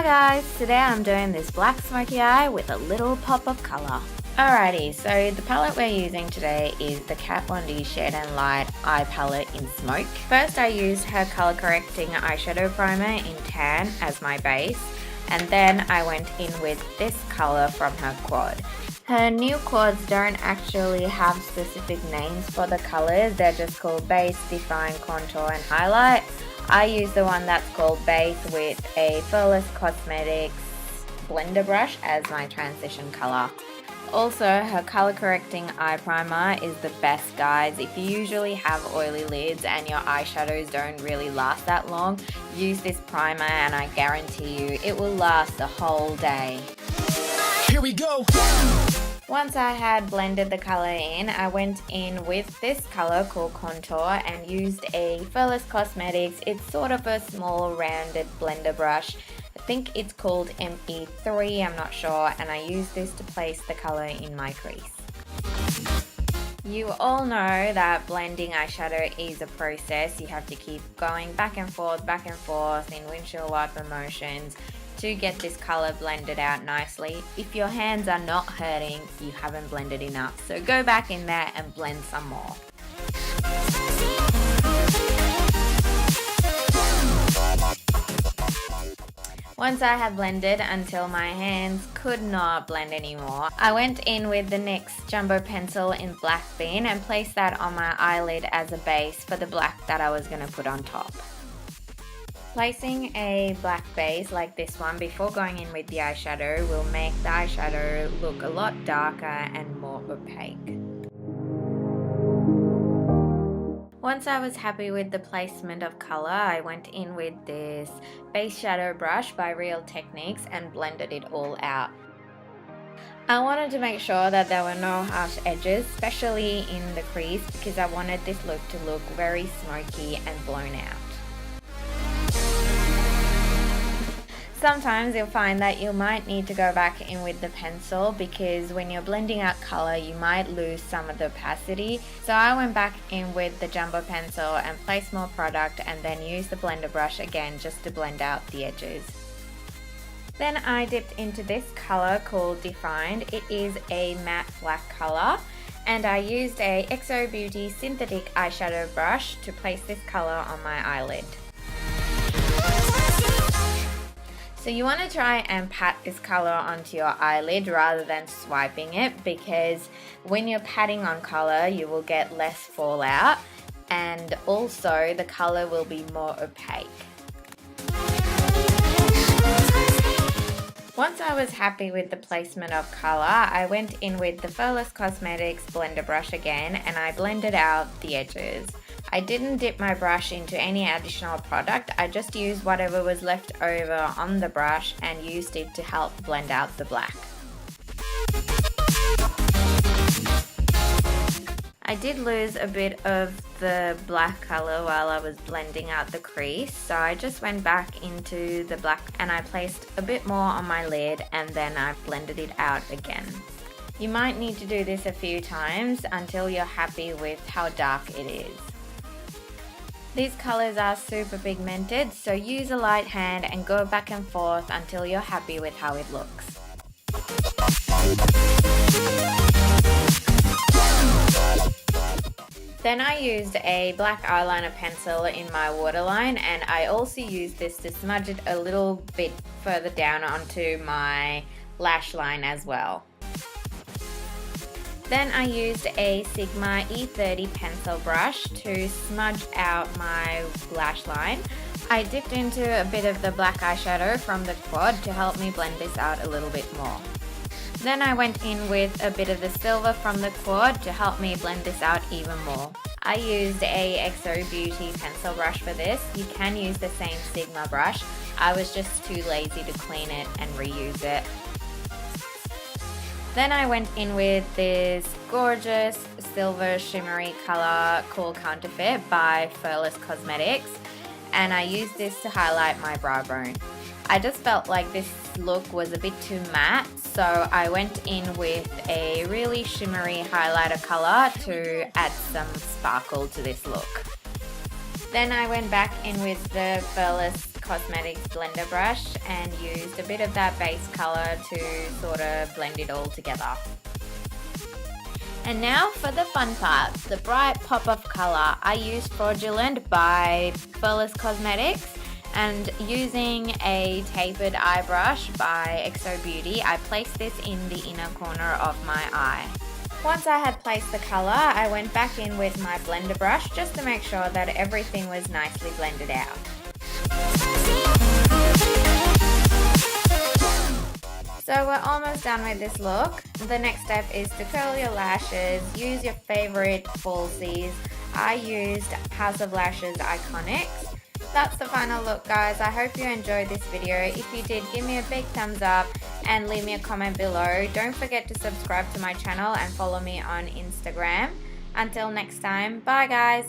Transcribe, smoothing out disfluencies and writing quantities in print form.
Hi guys, today I'm doing this black smoky eye with a little pop of colour. Alrighty, so the palette we're using today is the Kat Von D Shade and Light eye palette in Smoke. First I used her colour correcting eyeshadow primer in Tan as my base, and then I went in with this colour from her quad. Her new quads don't actually have specific names for the colours, they're just called Base, Define, Contour and Highlight. I use the one that's called Base with a Furless Cosmetics blender brush as my transition colour. Also, her colour correcting eye primer is the best, guys. If you usually have oily lids and your eyeshadows don't really last that long, use this primer and I guarantee you it will last the whole day. Here we go! Once I had blended the colour in, I went in with this colour called Contour and used a Furless Cosmetics. It's sort of a small rounded blender brush. I think it's called ME3, I'm not sure, and I use this to place the colour in my crease. You all know that blending eyeshadow is a process. You have to keep going back and forth in windshield wiper motions to get this colour blended out nicely. If your hands are not hurting, you haven't blended enough. So go back in there and blend some more. Once I had blended until my hands could not blend anymore, I went in with the NYX Jumbo Pencil in Black Bean and placed that on my eyelid as a base for the black that I was going to put on top. Placing a black base like this one before going in with the eyeshadow will make the eyeshadow look a lot darker and more opaque. Once I was happy with the placement of colour, I went in with this base shadow brush by Real Techniques and blended it all out. I wanted to make sure that there were no harsh edges, especially in the crease, because I wanted this look to look very smoky and blown out. Sometimes you'll find that you might need to go back in with the pencil because when you're blending out colour you might lose some of the opacity. So I went back in with the Jumbo Pencil and placed more product and then used the blender brush again just to blend out the edges. Then I dipped into this colour called Defined. It is a matte black colour and I used a XO Beauty synthetic eyeshadow brush to place this colour on my eyelid. So you want to try and pat this colour onto your eyelid rather than swiping it, because when you're patting on colour you will get less fallout and also the colour will be more opaque. Once I was happy with the placement of colour, I went in with the Furless Cosmetics blender brush again and I blended out the edges. I didn't dip my brush into any additional product, I just used whatever was left over on the brush and used it to help blend out the black. I did lose a bit of the black colour while I was blending out the crease, so I just went back into the black and I placed a bit more on my lid and then I blended it out again. You might need to do this a few times until you're happy with how dark it is. These colours are super pigmented, so use a light hand and go back and forth until you're happy with how it looks. Then I used a black eyeliner pencil in my waterline and I also used this to smudge it a little bit further down onto my lash line as well. Then I used a Sigma E30 pencil brush to smudge out my lash line. I dipped into a bit of the black eyeshadow from the quad to help me blend this out a little bit more. Then I went in with a bit of the silver from the quad to help me blend this out even more. I used a XO Beauty pencil brush for this. You can use the same Sigma brush. I was just too lazy to clean it and reuse it. Then I went in with this gorgeous silver shimmery colour called Counterfeit by Furless Cosmetics and I used this to highlight my brow bone. I just felt like this look was a bit too matte, so I went in with a really shimmery highlighter colour to add some sparkle to this look. Then I went back in with the Furless Cosmetics blender brush and used a bit of that base color to sort of blend it all together. And now for the fun part, the bright pop of color. I used Fraudulent by Furless Cosmetics, and using a tapered eye brush by XO Beauty, I placed this in the inner corner of my eye. Once I had placed the color, I went back in with my blender brush just to make sure that everything was nicely blended out. So we're almost done with this look. The next step is to curl your lashes. Use your favorite falsies. I used House of Lashes Iconics. That's the final look, guys. I hope you enjoyed this video. If you did, give me a big thumbs up and leave me a comment below. Don't forget to subscribe to my channel and follow me on Instagram. Until next time, bye guys.